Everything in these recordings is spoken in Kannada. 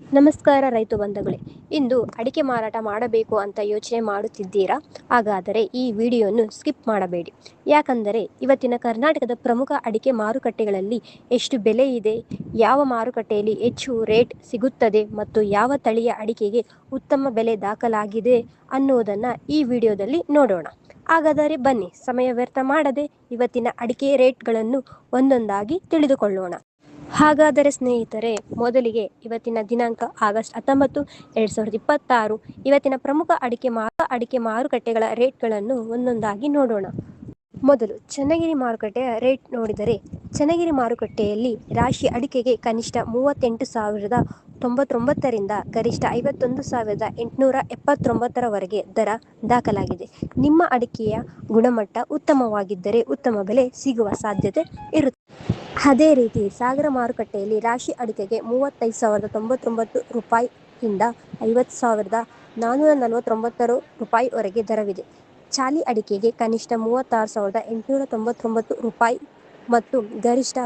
ನಮಸ್ಕಾರ ರೈತ ಬಂಧುಗಳೇ. ಇಂದು ಅಡಿಕೆ ಮಾರಾಟ ಮಾಡಬೇಕು ಅಂತ ಯೋಚನೆ ಮಾಡುತ್ತಿದ್ದೀರಾ? ಹಾಗಾದರೆ ಈ ವಿಡಿಯೋನು ಸ್ಕಿಪ್ ಮಾಡಬೇಡಿ. ಯಾಕಂದರೆ ಇವತ್ತಿನ ಕರ್ನಾಟಕದ ಪ್ರಮುಖ ಅಡಿಕೆ ಮಾರುಕಟ್ಟೆಗಳಲ್ಲಿ ಎಷ್ಟು ಬೆಲೆ ಇದೆ, ಯಾವ ಮಾರುಕಟ್ಟೆಯಲ್ಲಿ ಹೆಚ್ಚು ರೇಟ್ ಸಿಗುತ್ತದೆ ಮತ್ತು ಯಾವ ತಳಿಯ ಅಡಿಕೆಗೆ ಉತ್ತಮ ಬೆಲೆ ದಾಖಲಾಗಿದೆ ಅನ್ನೋದನ್ನು ಈ ವಿಡಿಯೋದಲ್ಲಿ ನೋಡೋಣ. ಹಾಗಾದರೆ ಬನ್ನಿ, ಸಮಯ ವ್ಯರ್ಥ ಮಾಡದೆ ಇವತ್ತಿನ ಅಡಿಕೆ ರೇಟ್ಗಳನ್ನು ಒಂದೊಂದಾಗಿ ತಿಳಿದುಕೊಳ್ಳೋಣ. ಹಾಗಾದರೆ ಸ್ನೇಹಿತರೆ, ಮೊದಲಿಗೆ ಇವತ್ತಿನ ದಿನಾಂಕ ಆಗಸ್ಟ್ 19, 2026 ಇವತ್ತಿನ ಪ್ರಮುಖ ಅಡಿಕೆ ಮಾರುಕಟ್ಟೆಗಳ ರೇಟ್ಗಳನ್ನು ಒಂದೊಂದಾಗಿ ನೋಡೋಣ. ಮೊದಲು ಚನ್ನಗಿರಿ ಮಾರುಕಟ್ಟೆಯ ರೇಟ್ ನೋಡಿದರೆ, ಚನ್ನಗಿರಿ ಮಾರುಕಟ್ಟೆಯಲ್ಲಿ ರಾಶಿ ಅಡಿಕೆಗೆ ಕನಿಷ್ಠ 38,099 ರಿಂದ ಗರಿಷ್ಠ 51,879 ರವರೆಗೆ ದರ ದಾಖಲಾಗಿದೆ. ನಿಮ್ಮ ಅಡಿಕೆಯ ಗುಣಮಟ್ಟ ಉತ್ತಮವಾಗಿದ್ದರೆ ಉತ್ತಮ ಬೆಲೆ ಸಿಗುವ ಸಾಧ್ಯತೆ ಇರುತ್ತದೆ. ಅದೇ ರೀತಿ ಸಾಗರ ಮಾರುಕಟ್ಟೆಯಲ್ಲಿ ರಾಶಿ ಅಡಿಕೆಗೆ 35,099 ರೂಪಾಯಿಯಿಂದ 50,449 ರೂಪಾಯಿವರೆಗೆ ದರವಿದೆ. ಚಾಲಿ ಅಡಿಕೆಗೆ ಕನಿಷ್ಠ 36,899 ರೂಪಾಯಿ ಮತ್ತು ಗರಿಷ್ಠ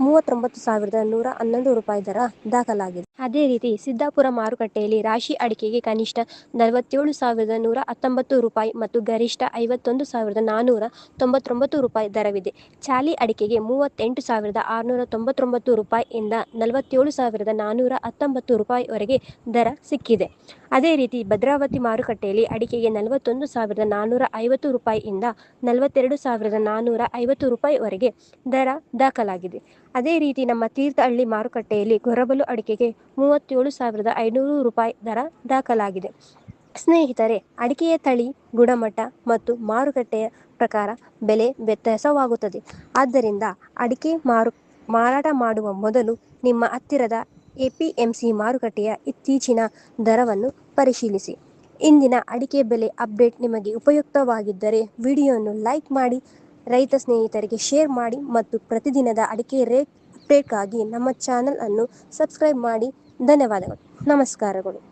39,111 ರೂಪಾಯಿ ದರ ದಾಖಲಾಗಿದೆ. ಅದೇ ರೀತಿ ಸಿದ್ದಾಪುರ ಮಾರುಕಟ್ಟೆಯಲ್ಲಿ ರಾಶಿ ಅಡಿಕೆಗೆ ಕನಿಷ್ಠ 47,119 ರೂಪಾಯಿ ಮತ್ತು ಗರಿಷ್ಠ 51,499 ರೂಪಾಯಿ ದರವಿದೆ. ಚಾಲಿ ಅಡಿಕೆಗೆ 38,699 ರೂಪಾಯಿಯಿಂದ 47,419 ರೂಪಾಯಿವರೆಗೆ ದರ ಸಿಕ್ಕಿದೆ. ಅದೇ ರೀತಿ ಭದ್ರಾವತಿ ಮಾರುಕಟ್ಟೆಯಲ್ಲಿ ಅಡಿಕೆಗೆ 41,450 ರೂಪಾಯಿಯಿಂದ 42,450 ರೂಪಾಯಿವರೆಗೆ ದರ ದಾಖಲಾಗಿದೆ. ಅದೇ ರೀತಿ ನಮ್ಮ ತೀರ್ಥಹಳ್ಳಿ ಮಾರುಕಟ್ಟೆಯಲ್ಲಿ ಗೊರಬಲು ಅಡಿಕೆಗೆ 37,500 ರೂಪಾಯಿ ದರ ದಾಖಲಾಗಿದೆ. ಸ್ನೇಹಿತರೆ, ಅಡಿಕೆಯ ತಳಿ, ಗುಣಮಟ್ಟ ಮತ್ತು ಮಾರುಕಟ್ಟೆಯ ಪ್ರಕಾರ ಬೆಲೆ ವ್ಯತ್ಯಾಸವಾಗುತ್ತದೆ. ಆದ್ದರಿಂದ ಅಡಿಕೆ ಮಾರಾಟ ಮಾಡುವ ಮೊದಲು ನಿಮ್ಮ ಹತ್ತಿರದ APMC ಮಾರುಕಟ್ಟೆಯ ಇತ್ತೀಚಿನ ದರವನ್ನು ಪರಿಶೀಲಿಸಿ. ಇಂದಿನ ಅಡಿಕೆ ಬೆಲೆ ಅಪ್ಡೇಟ್ ನಿಮಗೆ ಉಪಯುಕ್ತವಾಗಿದ್ದರೆ ವಿಡಿಯೋವನ್ನು ಲೈಕ್ ಮಾಡಿ, ರೈತ ಸ್ನೇಹಿತರಿಗೆ ಶೇರ್ ಮಾಡಿ ಮತ್ತು ಪ್ರತಿದಿನದ ಅಡಿಕೆ ರೇಟ್ ಅಪ್ಡೇಟ್ಗಾಗಿ ನಮ್ಮ ಚಾನಲ್ ಅನ್ನು ಸಬ್ಸ್ಕ್ರೈಬ್ ಮಾಡಿ. ಧನ್ಯವಾದಗಳು. ನಮಸ್ಕಾರಗಳು.